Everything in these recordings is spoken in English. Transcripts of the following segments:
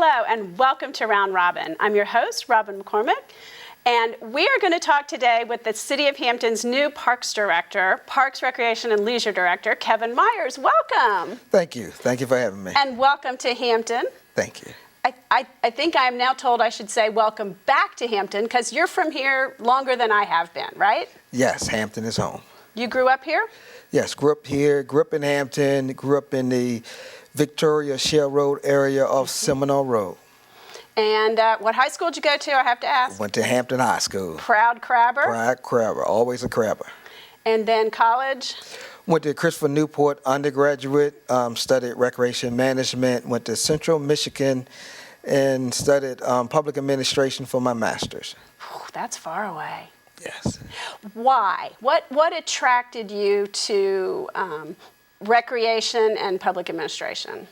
Hello and welcome to Round Robin. I'm your host, Robin McCormick, and we are going to talk today with the City of Hampton's new Parks Director, Parks, Recreation, and Leisure Director, Kevin Myers. Welcome. Thank you. Thank you for having me. And welcome to Hampton. Thank you. I think I am now told I should say welcome back to Hampton because you're from here longer than I have been, right? Yes, Hampton is home. You grew up here? Yes, grew up here, grew up in Hampton, grew up in the Victoria Shell Road area of Seminole Road. And what high school did you go to, I have to ask? Went to Hampton High School. Proud crabber? Proud crabber, always a crabber. And then college? Went to Christopher Newport undergraduate, studied recreation management, went to Central Michigan and studied public administration for my master's. Whew, that's far away. Yes. Why? What attracted you to recreation and public administration?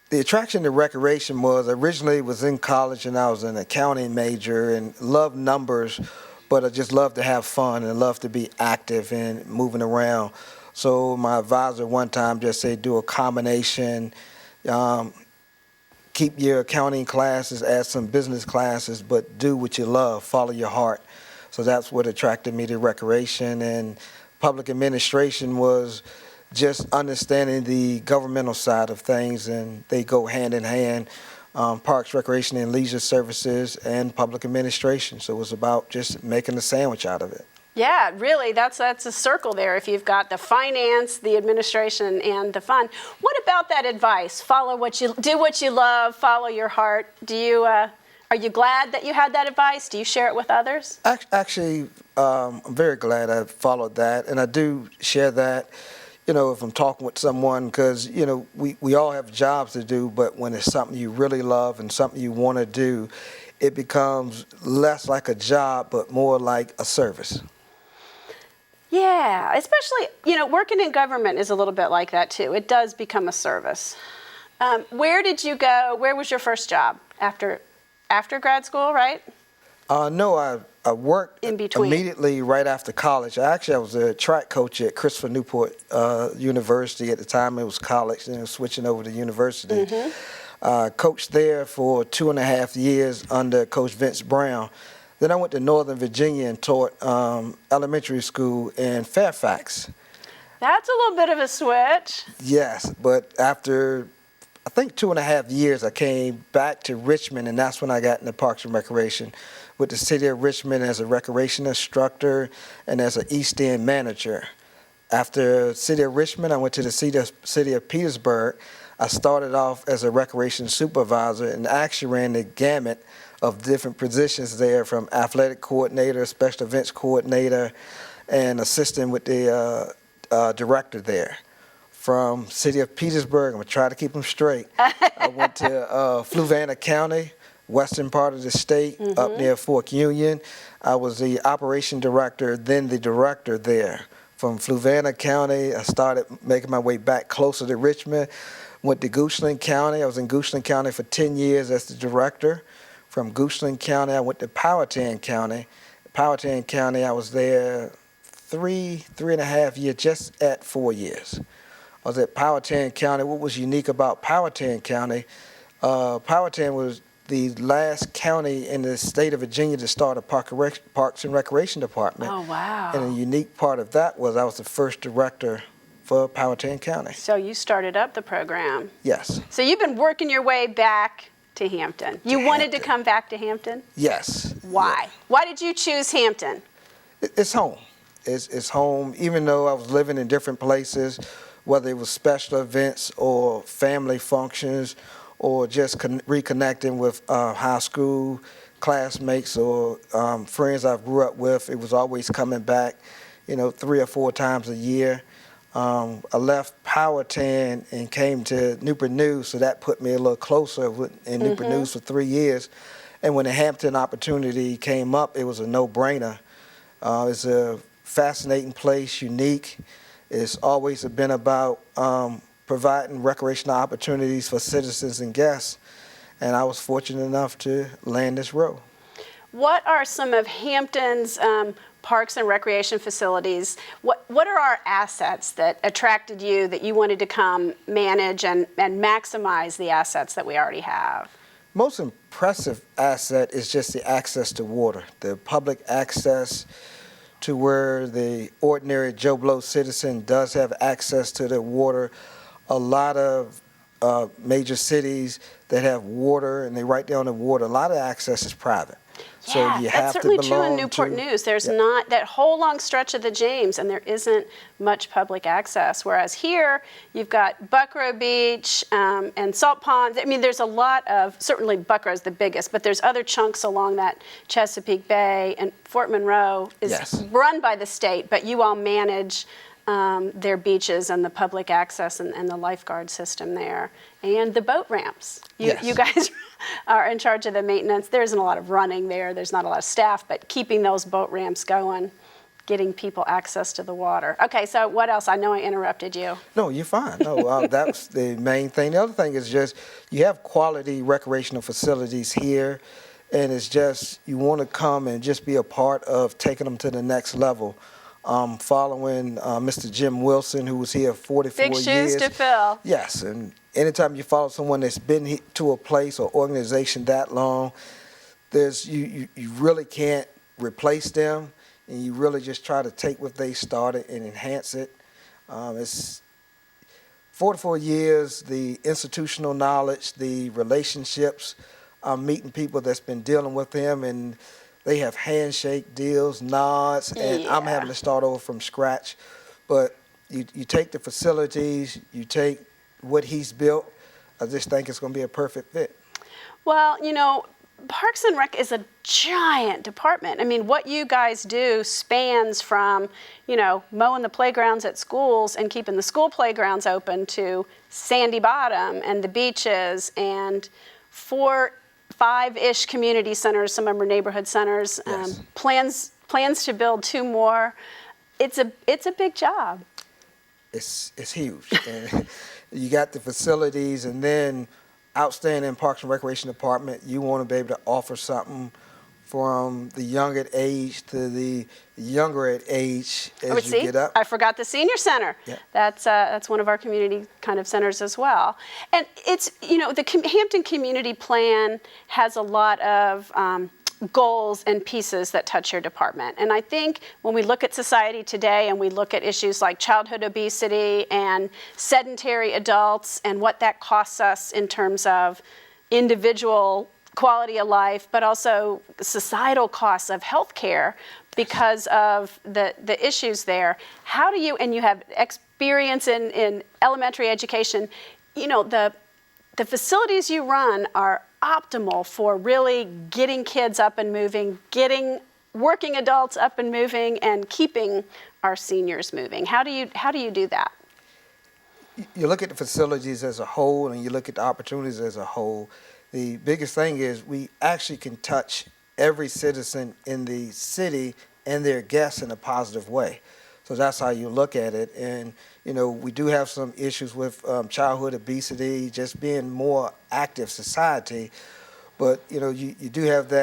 The attraction to recreation was originally was in college and I was an accounting major and loved numbers, but I just loved to have fun and loved to be active and moving around. So my advisor one time just said do a combination, keep your accounting classes, add some business classes, but do what you love, follow your heart. So that's what attracted me to recreation, and public administration was just understanding the governmental side of things, and they go hand in hand, parks, recreation, and leisure services, and public administration. So it was about just making a sandwich out of it. Yeah, really, that's a circle there. If you've got the finance, the administration, and the fun. What about that advice? Do what you love, follow your heart. Are you glad that you had that advice? Do you share it with others? Actually, I'm very glad I followed that, and I do share that. You know, if I'm talking with someone, because you know we all have jobs to do, but when it's something you really love and something you want to do, it becomes less like a job, but more like a service. Yeah, especially, you know, working in government is a little bit like that too. It does become a service. Where did you go? Where was your first job after grad school, right? No, I worked in between. Immediately right after college. I was a track coach at Christopher Newport University. At the time it was college, and switching over to university. Coached there for 2.5 years under Coach Vince Brown. Then I went to Northern Virginia and taught elementary school in Fairfax. That's a little bit of a switch. Yes, but after I think 2.5 years, I came back to Richmond, and that's when I got into Parks and Recreation with the City of Richmond as a recreation instructor and as an East End manager. After City of Richmond, I went to the City of Petersburg. I started off as a recreation supervisor and actually ran the gamut of different positions there, from athletic coordinator, special events coordinator, and assistant with the director there. From City of Petersburg, I'm gonna try to keep them straight. I went to Fluvanna County, western part of the state, up near Fork Union. I was the operation director, then the director there. From Fluvanna County, I started making my way back closer to Richmond. Went to Goochland County. I was in Goochland County for 10 years as the director. From Goochland County, I went to Powhatan County. Powhatan County, I was there 3.5 years, just at 4 years. I was at Powhatan County. What was unique about Powhatan County, Powhatan was the last county in the state of Virginia to start a Parks and Recreation Department. Oh, wow. And a unique part of that was I was the first director for Powhatan County. So you started up the program. Yes. So you've been working your way back to Hampton. You wanted to come back to Hampton? Yes. Why? Yeah. Why did you choose Hampton? It's home. It's home, even though I was living in different places, whether it was special events or family functions or just reconnecting with high school classmates or friends I grew up with. It was always coming back, you know, 3 or 4 times a year. I left Powhatan and came to Newport News, so that put me a little closer in Newport News for 3 years. And when the Hampton opportunity came up, it was a no-brainer. It's a fascinating place, unique. It's always been about providing recreational opportunities for citizens and guests, and I was fortunate enough to land this role. What are some of Hampton's parks and recreation facilities. What are our assets that attracted you that you wanted to come manage and maximize the assets that we already have? Most impressive asset is just the access to water, the public access to where the ordinary Joe Blow citizen does have access to the water. A lot of major cities that have water and they write down the water, a lot of access is private. Yeah, So you have that's certainly to true in belong Newport to, News. There's yeah. not that whole long stretch of the James, and there isn't much public access. Whereas here, you've got Buckrow Beach and Salt Ponds. I mean, there's a lot of, certainly Buckrow's the biggest, but there's other chunks along that Chesapeake Bay, and Fort Monroe is Yes. run by the state, but you all manage their beaches and the public access and the lifeguard system there, and the boat ramps. Yes. You guys are in charge of the maintenance. There isn't a lot of running there. There's not a lot of staff, but keeping those boat ramps going, getting people access to the water. Okay, so what else? I know I interrupted you. No, you're fine. No, that's the main thing. The other thing is just you have quality recreational facilities here, and it's just you want to come and just be a part of taking them to the next level. Following Mr. Jim Wilson, who was here 44 Big years. shoes to fill. Yes, and anytime you follow someone that's been to a place or organization that long, there's you really can't replace them, and you really just try to take what they started and enhance it. It's 44 years, the institutional knowledge, the relationships, meeting people that's been dealing with them, and they have handshake deals, nods, and I'm having to start over from scratch. But you take the facilities, you take what he's built, I just think it's going to be a perfect fit. Well, you know, Parks and Rec is a giant department. I mean, what you guys do spans from, you know, mowing the playgrounds at schools and keeping the school playgrounds open to Sandy Bottom and the beaches and 5-ish community centers. Some of them are neighborhood centers. Yes. Plans to build 2 more. It's a big job. It's huge. And you got the facilities, and then outstanding Parks and Recreation Department. You want to be able to offer something from the young at age to the younger at age as you get up. I forgot the senior center. Yeah. That's one of our community kind of centers as well. And it's, you know, the Hampton Community Plan has a lot of goals and pieces that touch your department. And I think when we look at society today and we look at issues like childhood obesity and sedentary adults and what that costs us in terms of individual quality of life, but also societal costs of healthcare because of the issues there. How do you, and you have experience in elementary education, you know, the facilities you run are optimal for really getting kids up and moving, getting working adults up and moving, and keeping our seniors moving. How do you do that? You look at the facilities as a whole, and you look at the opportunities as a whole. The biggest thing is we actually can touch every citizen in the city and their guests in a positive way. So that's how you look at it. And, you know, we do have some issues with childhood obesity, just being more active society. But, you know, you do have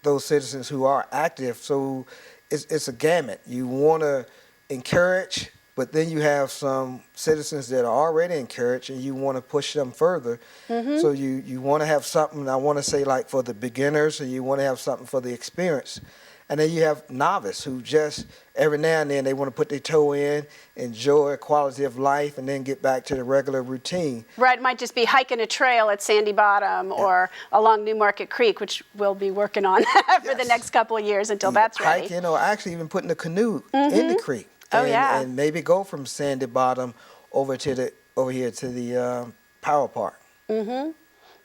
those citizens who are active. So it's a gamut. You want to encourage, but then you have some citizens that are already encouraged and you want to push them further. Mm-hmm. So you want to have something, I want to say, like for the beginners, and you want to have something for the experienced. And then you have novice who just every now and then they want to put their toe in, enjoy quality of life, and then get back to the regular routine. Right, it might just be hiking a trail at Sandy Bottom or along Newmarket Creek, which we'll be working on for the next couple of years until that's ready. Hiking, or actually even putting a canoe in the creek. And maybe go from Sandy Bottom over here to the Power Park. Mm-hmm.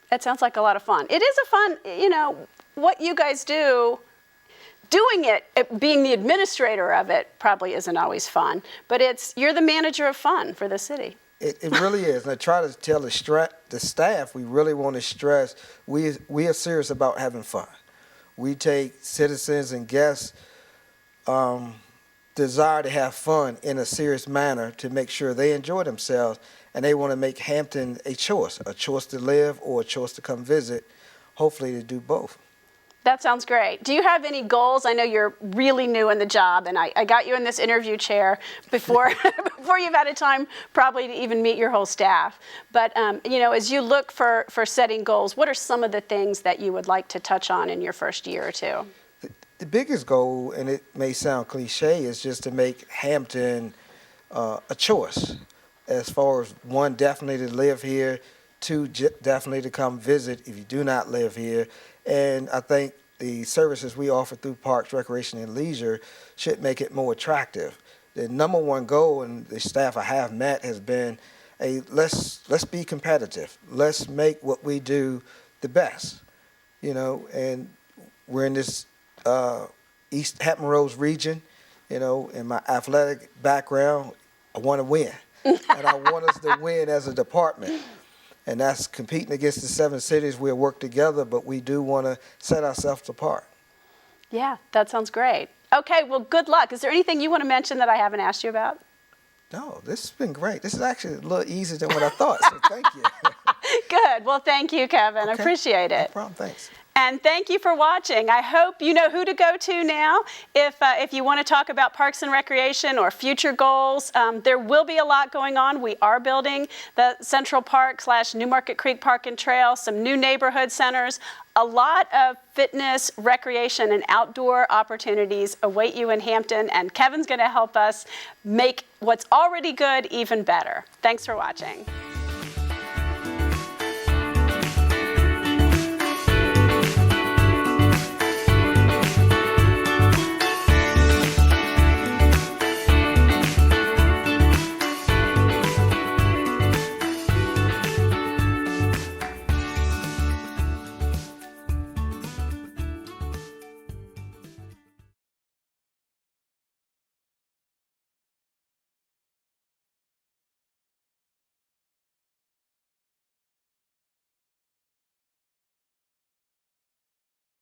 That sounds like a lot of fun. It is a fun, you know, what you guys do. Doing it, being the administrator of it, probably isn't always fun, but you're the manager of fun for the city. It really is. And I try to tell the staff, we really want to stress, we are serious about having fun. We take citizens and guests' desire to have fun in a serious manner to make sure they enjoy themselves, and they want to make Hampton a choice to live or a choice to come visit, hopefully to do both. That sounds great. Do you have any goals? I know you're really new in the job, and I got you in this interview chair before before you've had a time probably to even meet your whole staff. But as you look for setting goals, what are some of the things that you would like to touch on in your first year or two? The biggest goal, and it may sound cliche, is just to make Hampton a choice. As far as one, definitely to live here. Two, definitely to come visit if you do not live here. And I think the services we offer through Parks, Recreation, and Leisure should make it more attractive. The number one goal, and the staff I have met, has been, let's be competitive. Let's make what we do the best. And we're in this East Hampton Roads region. In my athletic background, I want to win. And I want us to win as a department. And that's competing against the 7 cities. We'll work together, but we do want to set ourselves apart. Yeah, that sounds great. Okay, well, good luck. Is there anything you want to mention that I haven't asked you about? No, this has been great. This is actually a little easier than what I thought, so thank you. Good. Well, thank you, Kevin. Okay. I appreciate it. No problem. Thanks. And thank you for watching. I hope you know who to go to now if you want to talk about Parks and Recreation or future goals. There will be a lot going on. We are building the Central Park / Newmarket Creek Park and Trail, some new neighborhood centers. A lot of fitness, recreation, and outdoor opportunities await you in Hampton, and Kevin's going to help us make what's already good even better. Thanks for watching.